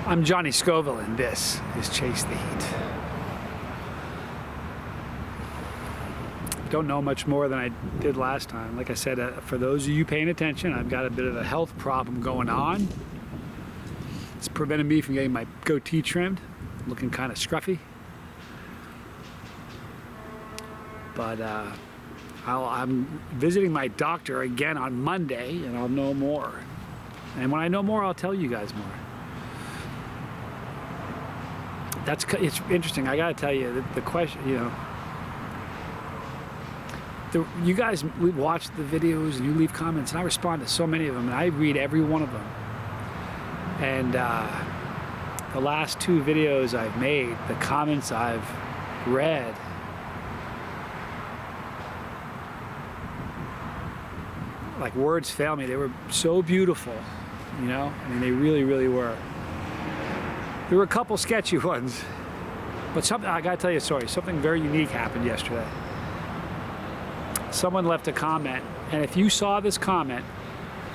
I'm Johnny Scoville, and this is Chase the Heat. Don't know much more than I did last time. Like I said, for those of you paying attention, I've got a bit of a health problem going on. It's preventing me from getting my goatee trimmed, looking kind of scruffy. But I'm visiting my doctor again on Monday, and I'll know more. And when I know more, I'll tell you guys more. It's interesting. I gotta tell you, the question, you know, you guys watch the videos and you leave comments, and I respond to so many of them, and I read every one of them. And the last two videos I've made, the comments I've read, like words fail me. They were so beautiful, you know. I mean, they really, really were. There were a couple sketchy ones, but something, I gotta tell you a story. Something very unique happened yesterday. Someone left a comment, and if you saw this comment,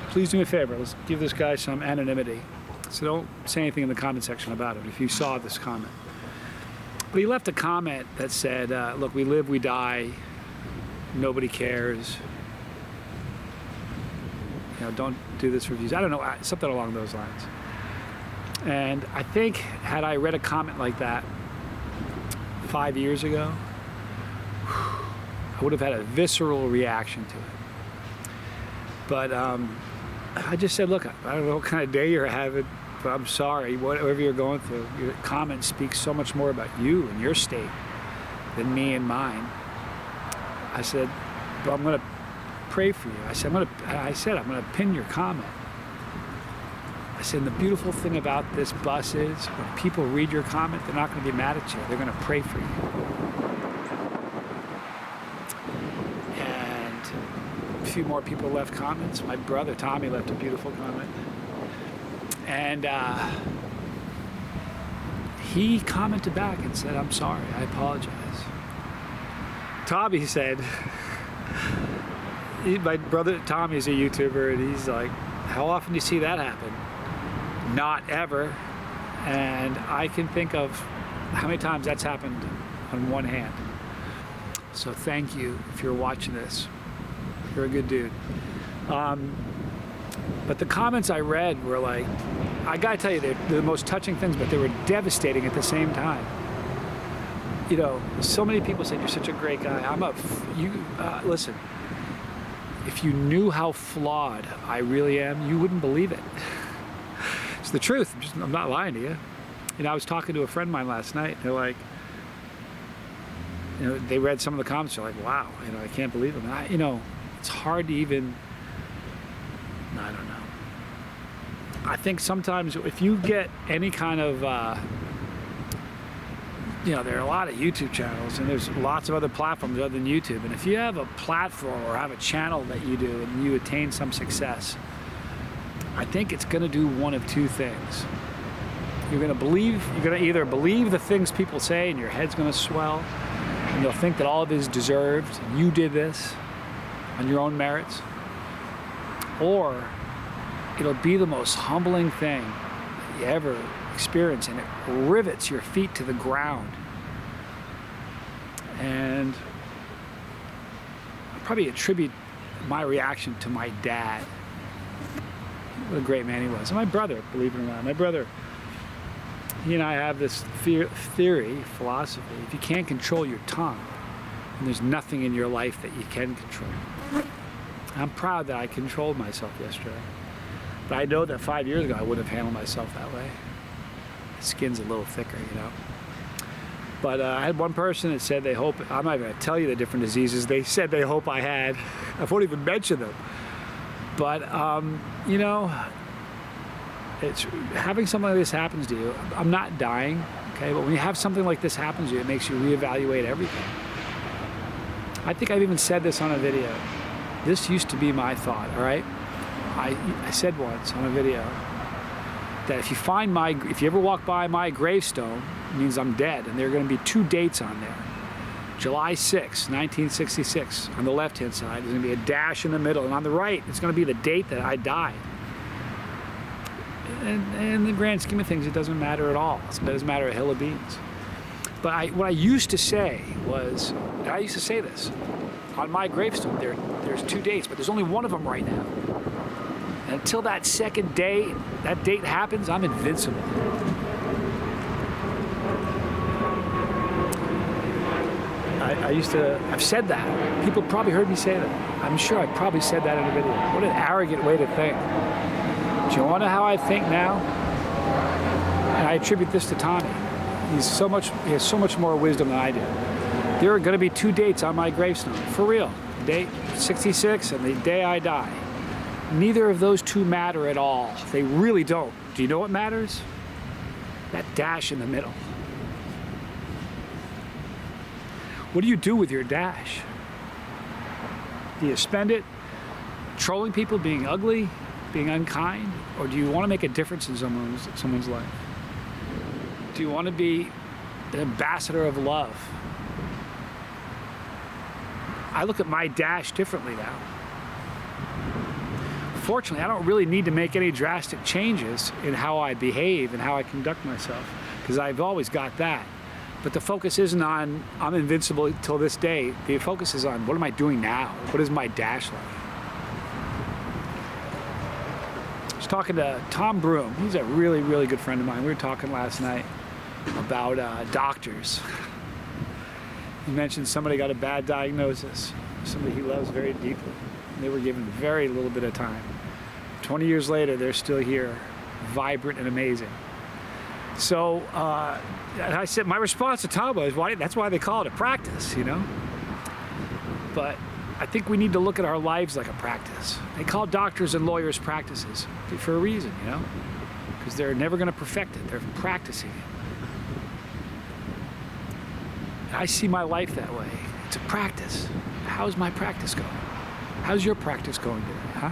please do me a favor. Let's give this guy some anonymity. So don't say anything in the comment section about it if you saw this comment. But he left a comment that said, look, we live, we die, nobody cares. You know, don't do this for views. I don't know, something along those lines. And I think had I read a comment like that 5 years ago, I would have had a visceral reaction to it. But I just said, look, I don't know what kind of day you're having, but I'm sorry, whatever you're going through. Your comment speaks so much more about you and your state than me and mine. I said, but I'm gonna pray for you. I said, I'm gonna pin your comment. I said, the beautiful thing about this bus is when people read your comment, they're not going to be mad at you. They're going to pray for you. And a few more people left comments. My brother, Tommy, left a beautiful comment. And he commented back and said, I'm sorry, I apologize. Tommy said, my brother Tommy is a YouTuber, and he's like, how often do you see that happen? Not ever. And I can think of how many times that's happened on one hand. So thank you if you're watching this. You're a good dude. But the comments I read were like, I gotta tell you, they're the most touching things, but they were devastating at the same time. You know, so many people said, you're such a great guy. Listen, if you knew how flawed I really am, you wouldn't believe it. It's the truth. I'm not lying to you. You know, I was talking to a friend of mine last night. They're like, you know, they read some of the comments. They're like, wow, you know, I can't believe them. And you know, it's hard to even, I don't know. I think sometimes if you get any kind of, you know, there are a lot of YouTube channels, and there's lots of other platforms other than YouTube. And if you have a platform or have a channel that you do and you attain some success, I think it's going to do one of two things. You're going to either believe the things people say, and your head's going to swell, and you'll think that all of it is deserved, and you did this on your own merits, or it'll be the most humbling thing that you ever experience, and it rivets your feet to the ground. And I'll probably attribute my reaction to my dad. What a great man he was. And my brother, believe it or not, my brother, he and I have this philosophy. If you can't control your tongue, then there's nothing in your life that you can control. I'm proud that I controlled myself yesterday. But I know that 5 years ago, I wouldn't have handled myself that way. The skin's a little thicker, you know. But I had one person that said they hope, I'm not even going to tell you the different diseases they said they hope I had. I won't even mention them. But, you know, it's having something like this happens to you. I'm not dying, okay? But when you have something like this happen to you, it makes you reevaluate everything. I think I've even said this on a video. This used to be my thought, all right? I said once on a video that if you ever walk by my gravestone, it means I'm dead, and there are going to be two dates on there. July 6, 1966, on the left-hand side, there's going to be a dash in the middle, and on the right, it's going to be the date that I died. And in the grand scheme of things, it doesn't matter at all. It doesn't matter a hill of beans. But what I used to say was, and I used to say this, on my gravestone, there's 2 dates, but there's only one of them right now. And until that second day, that date happens, I'm invincible. I've said that. People probably heard me say that. I'm sure I probably said that in a video. What an arrogant way to think. Do you want to know how I think now? And I attribute this to Tommy. He has so much more wisdom than I do. There are going to be 2 dates on my gravestone, for real. Date 66 and the day I die. Neither of those two matter at all. They really don't. Do you know what matters? That dash in the middle. What do you do with your dash? Do you spend it trolling people, being ugly, being unkind? Or do you want to make a difference in someone's life? Do you want to be an ambassador of love? I look at my dash differently now. Fortunately, I don't really need to make any drastic changes in how I behave and how I conduct myself, because I've always got that. But the focus isn't on I'm invincible till this day. The focus is on what am I doing now? What is my dash like? I was talking to Tom Broom. He's a really, really good friend of mine. We were talking last night about doctors. He mentioned somebody got a bad diagnosis, somebody he loves very deeply. They were given very little bit of time. 20 years later, they're still here, vibrant and amazing. So I said, my response to Tom was, that's why they call it a practice, you know? But I think we need to look at our lives like a practice. They call doctors and lawyers practices for a reason, you know? Because they're never going to perfect it. They're practicing it. I see my life that way. It's a practice. How's my practice going? How's your practice going today, huh?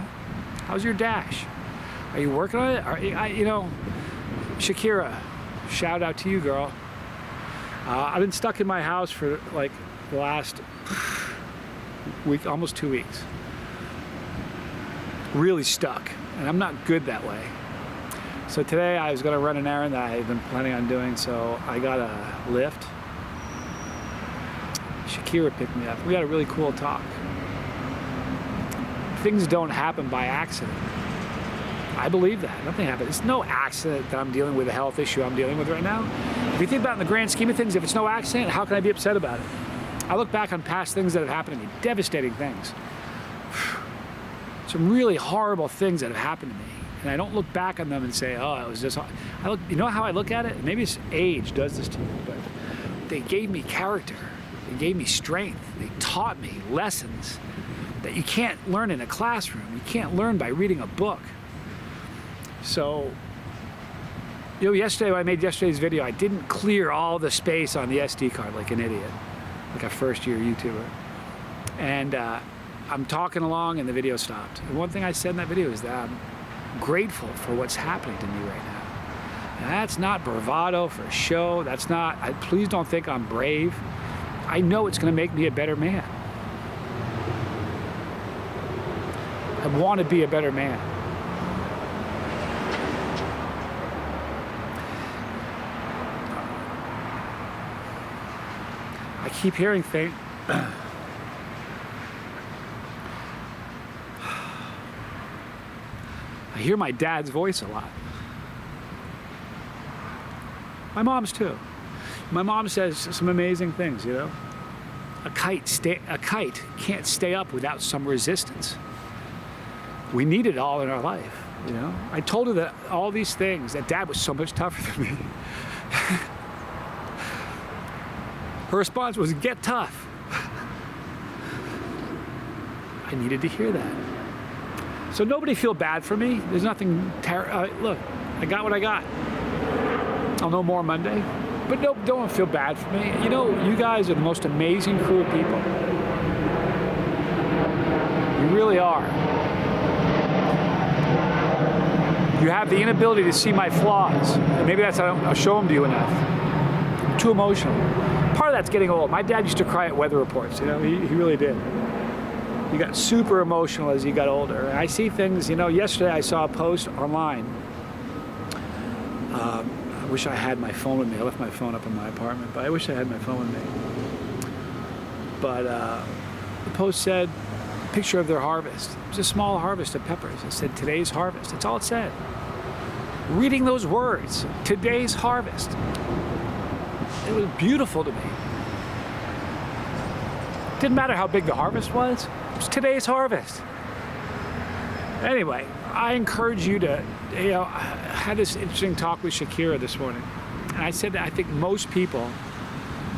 How's your dash? Are you working on it? You know, Shakira, shout out to you, girl. I've been stuck in my house for like the last week, almost 2 weeks. Really stuck, and I'm not good that way. So today I was gonna run an errand that I've been planning on doing, so I got a lift. Shakira picked me up. We had a really cool talk. Things don't happen by accident. I believe that. Nothing happens. It's no accident that I'm dealing with a health issue I'm dealing with right now. If you think about it in the grand scheme of things, if it's no accident, how can I be upset about it? I look back on past things that have happened to me, devastating things. Some really horrible things that have happened to me. And I don't look back on them and say, oh, it was just, you know how I look at it? Maybe it's age does this to you, but they gave me character. They gave me strength. They taught me lessons that you can't learn in a classroom. You can't learn by reading a book. So, you know, yesterday when I made yesterday's video, I didn't clear all the space on the SD card like an idiot, like a first-year YouTuber. And I'm talking along and the video stopped. And one thing I said in that video is that I'm grateful for what's happening to me right now. And that's not bravado for show. That's not, please don't think I'm brave. I know it's going to make me a better man. I want to be a better man. I keep hearing things. I hear my dad's voice a lot. My mom's too. My mom says some amazing things, you know. A kite can't stay up without some resistance. We need it all in our life, you know. I told her that all these things, that Dad was so much tougher than me. Her response was, get tough. I needed to hear that. So nobody feel bad for me. There's nothing look, I got what I got. I'll know more Monday. But no, don't feel bad for me. You know, you guys are the most amazing crew of people. You really are. You have the inability to see my flaws. And maybe that's how I don't show them to you enough. I'm too emotional. Part of that's getting old. My dad used to cry at weather reports, you know, he really did. He got super emotional as he got older. And I see things, you know, yesterday I saw a post online wish I had my phone with me. I left my phone up in my apartment, but I wish I had my phone with me. But the post said, a picture of their harvest. It was a small harvest of peppers. It said, today's harvest. That's all it said. Reading those words, today's harvest, it was beautiful to me. Didn't matter how big the harvest was. It was today's harvest. Anyway, I encourage you to, I had this interesting talk with Shakira this morning. And I said that I think most people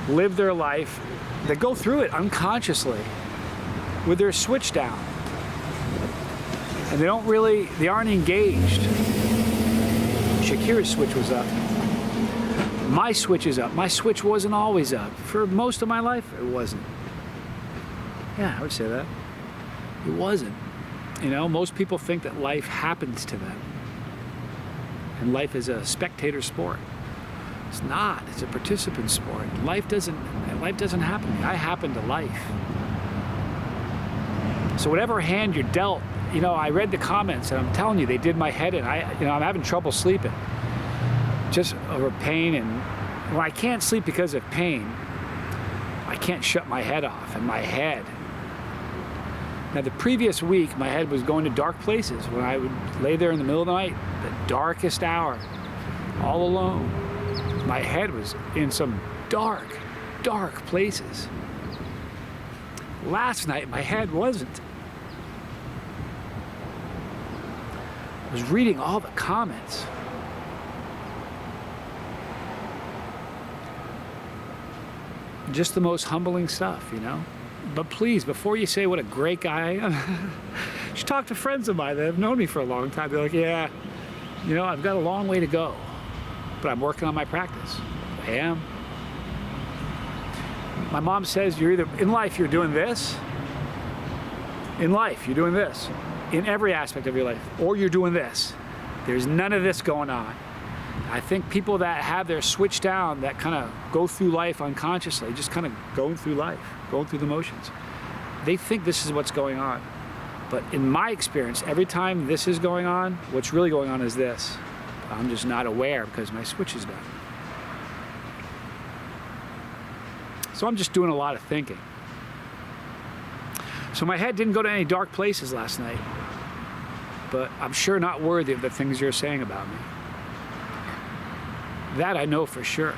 live their life, they go through it unconsciously with their switch down. And they aren't engaged. Shakira's switch was up. My switch is up. My switch wasn't always up. For most of my life, it wasn't. Yeah, I would say that. It wasn't. Most people think that life happens to them. And life is a spectator sport. It's not. It's a participant sport. Life doesn't happen to me. I happen to life. So whatever hand you're dealt, I read the comments and I'm telling you, they did my head in. I'm having trouble sleeping. Just over pain, and when I can't sleep because of pain, I can't shut my head off, and my head. Now the previous week, my head was going to dark places when I would lay there in the middle of the night, the darkest hour, all alone. My head was in some dark, dark places. Last night, my head wasn't. I was reading all the comments. Just the most humbling stuff, But please, before you say what a great guy I am, you should talk to friends of mine that have known me for a long time. They're like, yeah, I've got a long way to go, but I'm working on my practice. I am. My mom says you're either, in life, you're doing this. In life, you're doing this. In every aspect of your life. Or you're doing this. There's none of this going on. I think people that have their switch down, that kind of go through life unconsciously, just kind of going through life, going through the motions, they think this is what's going on. But in my experience, every time this is going on, what's really going on is this. I'm just not aware because my switch is down. So I'm just doing a lot of thinking. So my head didn't go to any dark places last night, but I'm sure not worthy of the things you're saying about me. That I know for sure.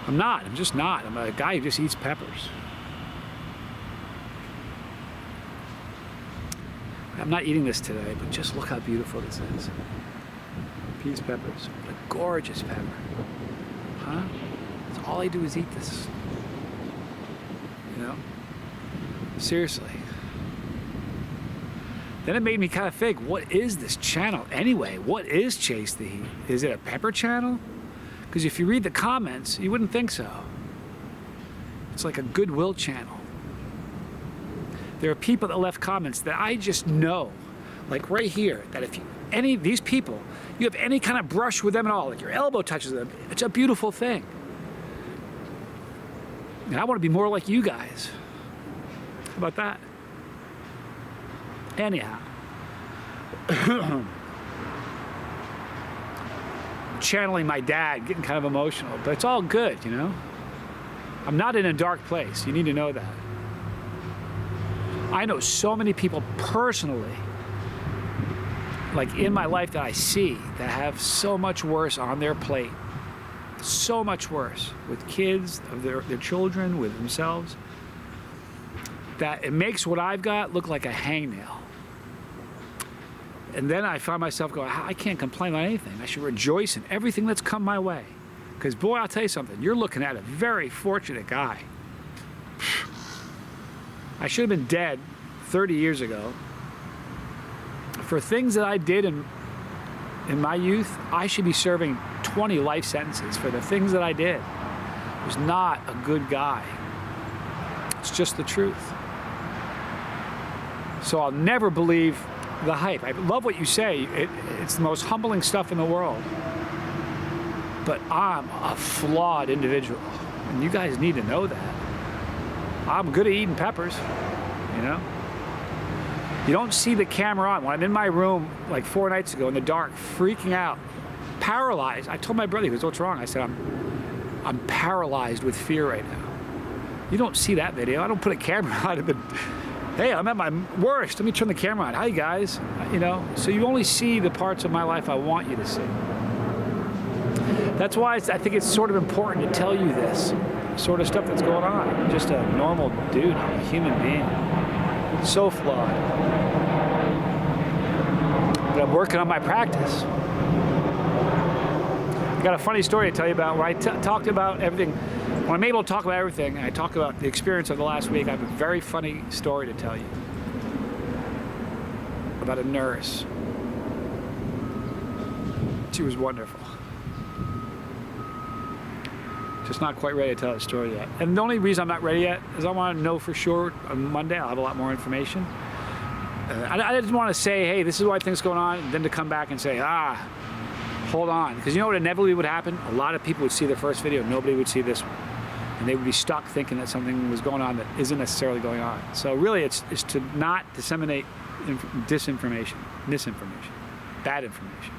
I'm just not. I'm a guy who just eats peppers. I'm not eating this today, but just look how beautiful this is. Peas peppers. What a gorgeous pepper. Huh? That's all I do is eat this. Seriously. Then it made me kind of think, what is this channel anyway? What is Chase the Heat? Is it a pepper channel? Because if you read the comments, you wouldn't think so. It's like a goodwill channel. There are people that left comments that I just know, like right here, that if any of these people, you have any kind of brush with them at all, like your elbow touches them, it's a beautiful thing. And I want to be more like you guys. How about that? Anyhow, channeling my dad, getting kind of emotional, but it's all good, I'm not in a dark place. You need to know that. I know so many people personally, like in my life that I see, that have so much worse on their plate. So much worse with kids, of their children, with themselves, that it makes what I've got look like a hangnail. And then I find myself going, I can't complain on anything. I should rejoice in everything that's come my way. Because boy, I'll tell you something, you're looking at a very fortunate guy. I should have been dead 30 years ago. For things that I did in my youth, I should be serving 20 life sentences for the things that I did. I was not a good guy. It's just the truth. So I'll never believe the hype. I love what you say. It's the most humbling stuff in the world. But I'm a flawed individual. And you guys need to know that. I'm good at eating peppers, You don't see the camera on. When I'm in my room like 4 nights ago in the dark, freaking out, paralyzed. I told my brother, he goes, what's wrong? I said, I'm paralyzed with fear right now. You don't see that video. I don't put a camera on it. Hey, I'm at my worst. Let me turn the camera on. Hi, guys. You know, so you only see the parts of my life I want you to see. That's why I think it's sort of important to tell you this sort of stuff that's going on. I'm just a normal dude. I'm a human being. So flawed. But I'm working on my practice. I got a funny story to tell you about where I talked about everything. When I'm able to talk about everything, and I talk about the experience of the last week, I have a very funny story to tell you about a nurse. She was wonderful. Just not quite ready to tell the story yet. And the only reason I'm not ready yet is I want to know for sure on Monday I'll have a lot more information. I just want to say, hey, this is why things going on, and then to come back and say, hold on. Because you know what inevitably would happen? A lot of people would see the first video, nobody would see this one. And they would be stuck thinking that something was going on that isn't necessarily going on. So really it's to not disseminate misinformation, bad information.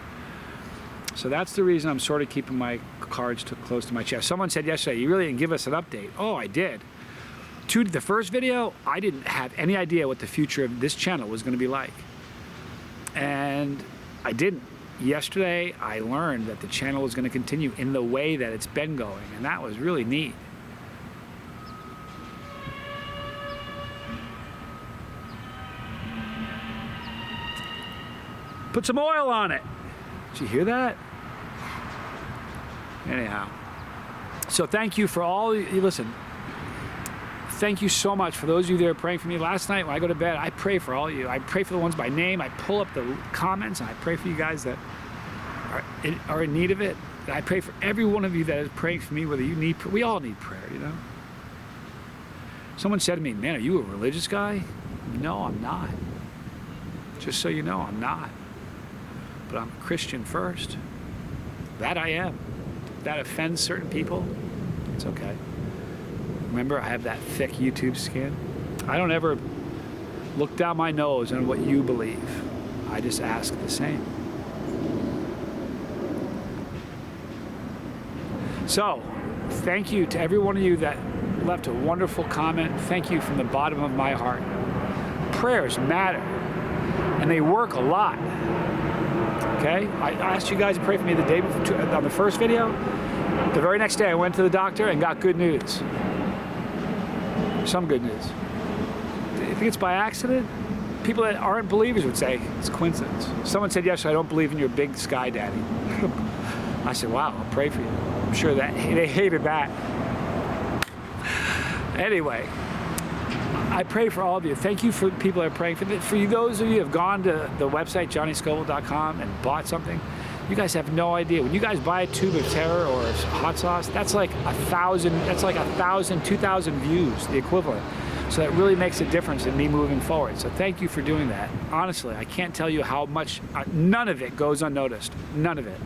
So that's the reason I'm sort of keeping my cards close to my chest. Someone said yesterday, you really didn't give us an update. Oh, I did. The first video, I didn't have any idea what the future of this channel was going to be like. And I didn't. Yesterday, I learned that the channel was going to continue in the way that it's been going, and that was really neat. Put some oil on it. Did you hear that? Anyhow, so thank you for all you listen. Thank you so much for those of you that are praying for me. Last night when I go to bed, I pray for all of you. I pray for the ones by name. I pull up the comments and I pray for you guys that are in need of it. And I pray for every one of you that is praying for me, whether you need, we all need prayer, you know. Someone said to me, man, are you a religious guy? No, I'm not. Just so you know, I'm not. But I'm a Christian first. That I am. If that offends certain people, it's okay. Remember, I have that thick YouTube skin. I don't ever look down my nose on what you believe. I just ask the same. So, thank you to every one of you that left a wonderful comment. Thank you from the bottom of my heart. Prayers matter, and they work a lot. Okay? I asked you guys to pray for me the day before, on the first video. The very next day, I went to the doctor and got good news. Some good news. Do you think it's by accident? People that aren't believers would say it's coincidence. Someone said yesterday, I don't believe in your big sky daddy. I said, wow, I'll pray for you. I'm sure that they hated that. Anyway, I pray for all of you. Thank you for people that are praying. For you, those of you who have gone to the website, johnnyscoble.com, and bought something, you guys have no idea. When you guys buy a tube of terror or hot sauce, that's like 1,000, that's like 1,000, 2,000 views, the equivalent. So that really makes a difference in me moving forward. So thank you for doing that. Honestly, I can't tell you how much, none of it goes unnoticed. None of it.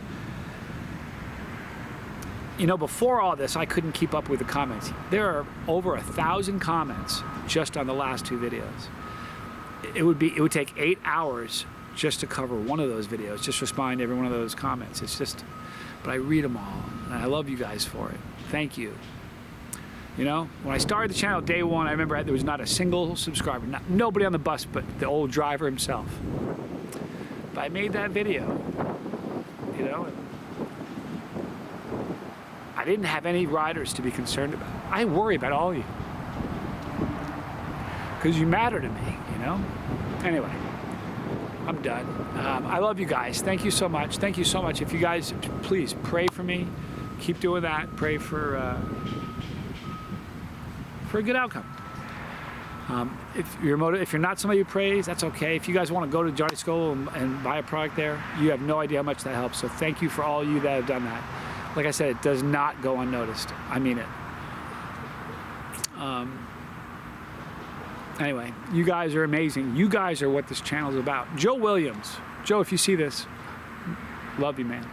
You know, before all this, I couldn't keep up with the comments. There are over 1,000 comments just on the last 2 videos. It would take 8 hours just to cover one of those videos, just respond to every one of those comments. It's just, but I read them all, and I love you guys for it. Thank you. You know, when I started the channel day one, I remember there was not a single subscriber, nobody on the bus but the old driver himself. But I made that video, you know, and I didn't have any riders to be concerned about. I worry about all of you, because you matter to me, you know? Anyway. I'm done. I love you guys. Thank you so much. Thank you so much. If you guys, please pray for me. Keep doing that. Pray for a good outcome. If you're not somebody who prays, that's okay. If you guys want to go to Johnny Scoble and buy a product there, you have no idea how much that helps. So thank you for all of you that have done that. Like I said, it does not go unnoticed. I mean it. Anyway, you guys are amazing. You guys are what this channel is about. Joe Williams. Joe, if you see this, love you, man.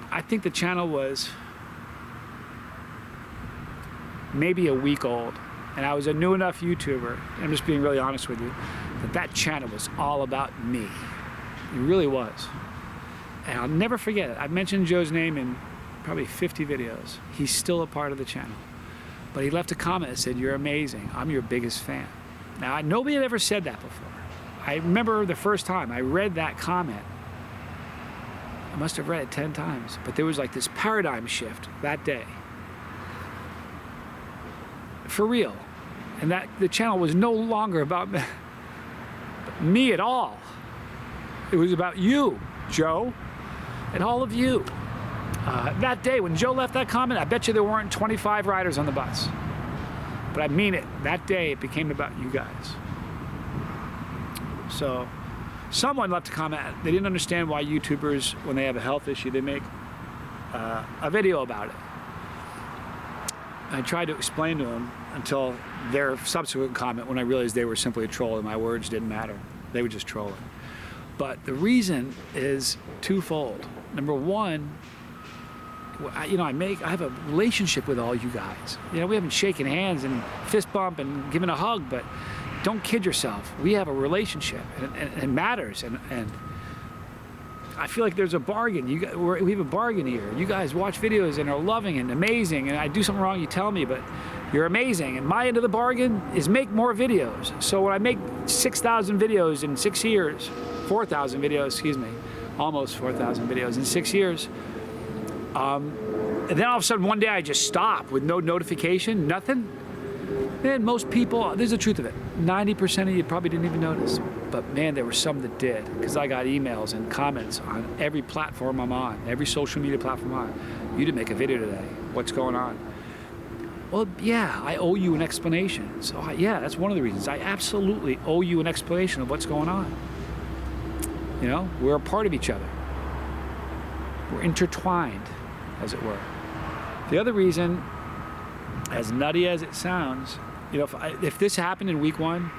I think the channel was maybe a week old, and I was a new enough YouTuber, I'm just being really honest with you, that channel was all about me. It really was. And I'll never forget it. I've mentioned Joe's name in probably 50 videos. He's still a part of the channel. But he left a comment that said, "You're amazing. I'm your biggest fan." Now, nobody had ever said that before. I remember the first time I read that comment. I must have read it 10 times, but there was like this paradigm shift that day. For real. And that the channel was no longer about me at all. It was about you, Joe, and all of you. That day when Joe left that comment, I bet you there weren't 25 riders on the bus. But I mean it. That day it became about you guys. So someone left a comment. They didn't understand why YouTubers, when they have a health issue, they make a video about it. I tried to explain to them until their subsequent comment when I realized they were simply a troll and my words didn't matter. They were just trolling. But the reason is twofold. Number one, I have a relationship with all you guys. We haven't shaken hands and fist bump and given a hug, but don't kid yourself. We have a relationship, and it matters. And I feel like there's a bargain. We have a bargain here. You guys watch videos and are loving and amazing, and I do something wrong, you tell me, but you're amazing. And my end of the bargain is make more videos. So when I make 6,000 videos in 6 years, 4,000 videos, excuse me, almost 4,000 videos in 6 years, and then all of a sudden one day I just stop with no notification, nothing. Man, most people, there's the truth of it. 90% of you probably didn't even notice. But man, there were some that did, because I got emails and comments on every platform I'm on, every social media platform I'm on. You didn't make a video today. What's going on? Well, yeah, I owe you an explanation. So yeah, that's one of the reasons. I absolutely owe you an explanation of what's going on. We're a part of each other. We're intertwined, as it were. The other reason, as nutty as it sounds, if this happened in week 1,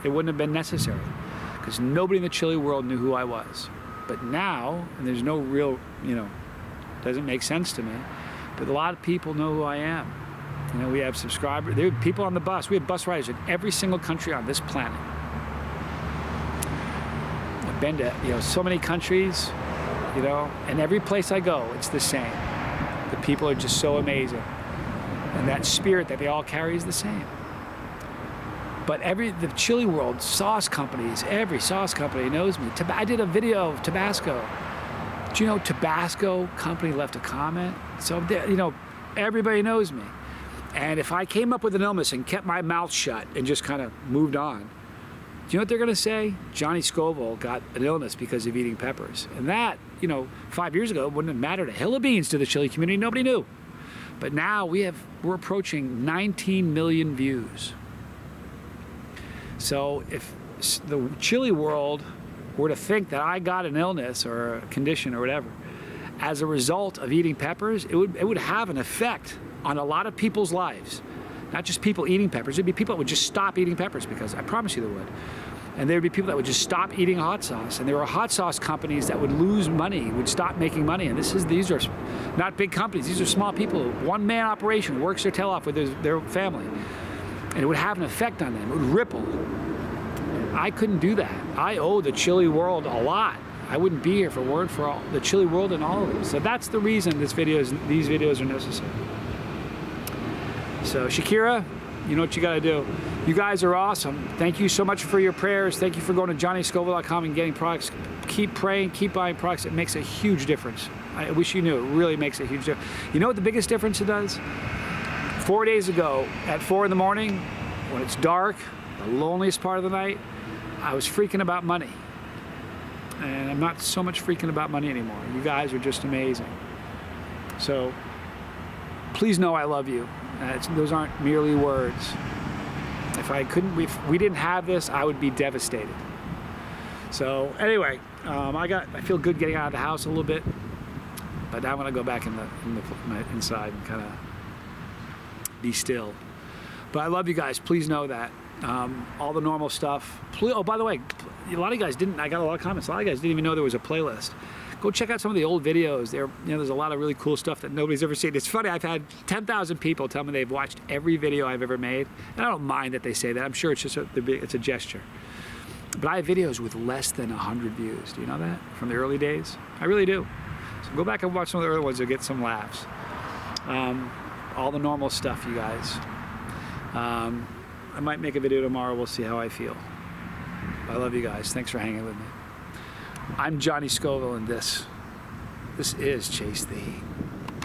it wouldn't have been necessary, because nobody in the chili world knew who I was. But now, and there's no real, doesn't make sense to me, but a lot of people know who I am. We have subscribers, there are people on the bus. We have bus riders in every single country on this planet. I've been to, so many countries, and every place I go, it's the same. The people are just so amazing. And that spirit that they all carry is the same. But the chili world, sauce companies, every sauce company knows me. I did a video of Tabasco. Do you know Tabasco company left a comment? So, everybody knows me. And if I came up with an illness and kept my mouth shut and just kind of moved on, do you know what they're going to say? Johnny Scoville got an illness because of eating peppers. And that, 5 years ago, wouldn't have mattered a hill of beans to the chili community. Nobody knew. But now we're approaching 19 million views. So if the chili world were to think that I got an illness or a condition or whatever as a result of eating peppers, it would have an effect on a lot of people's lives. Not just people eating peppers. There'd be people that would just stop eating peppers, because I promise you they would. And there'd be people that would just stop eating hot sauce. And there were hot sauce companies that would lose money, would stop making money. And these are not big companies. These are small people. One-man operation, works their tail off with their family. And it would have an effect on them. It would ripple. And I couldn't do that. I owe the chili world a lot. I wouldn't be here if it weren't for the chili world and all of them. So that's the reason these videos are necessary. So Shakira, you know what you got to do. You guys are awesome. Thank you so much for your prayers. Thank you for going to johnnyscoville.com and getting products. Keep praying, keep buying products. It makes a huge difference. I wish you knew. It really makes a huge difference. You know what the biggest difference it does? 4 days ago, at 4 in the morning, when it's dark, the loneliest part of the night, I was freaking about money. And I'm not so much freaking about money anymore. You guys are just amazing. So please know I love you. Those aren't merely words. If we didn't have this, I would be devastated. So anyway, I feel good getting out of the house a little bit, but now I'm gonna go back inside and kind of be still. But I love you guys. Please know that. All the normal stuff. Oh, by the way, a lot of you guys didn't. I got a lot of comments. A lot of you guys didn't even know there was a playlist. Go check out some of the old videos. There's a lot of really cool stuff that nobody's ever seen. It's funny. I've had 10,000 people tell me they've watched every video I've ever made, and I don't mind that they say that. I'm sure it's just it's a gesture. But I have videos with less than 100 views. Do you know that? From the early days? I really do. So go back and watch some of the early ones. You'll get some laughs. All the normal stuff, you guys. I might make a video tomorrow. We'll see how I feel. I love you guys. Thanks for hanging with me. I'm Johnny Scoville, and this is Chase the Heat.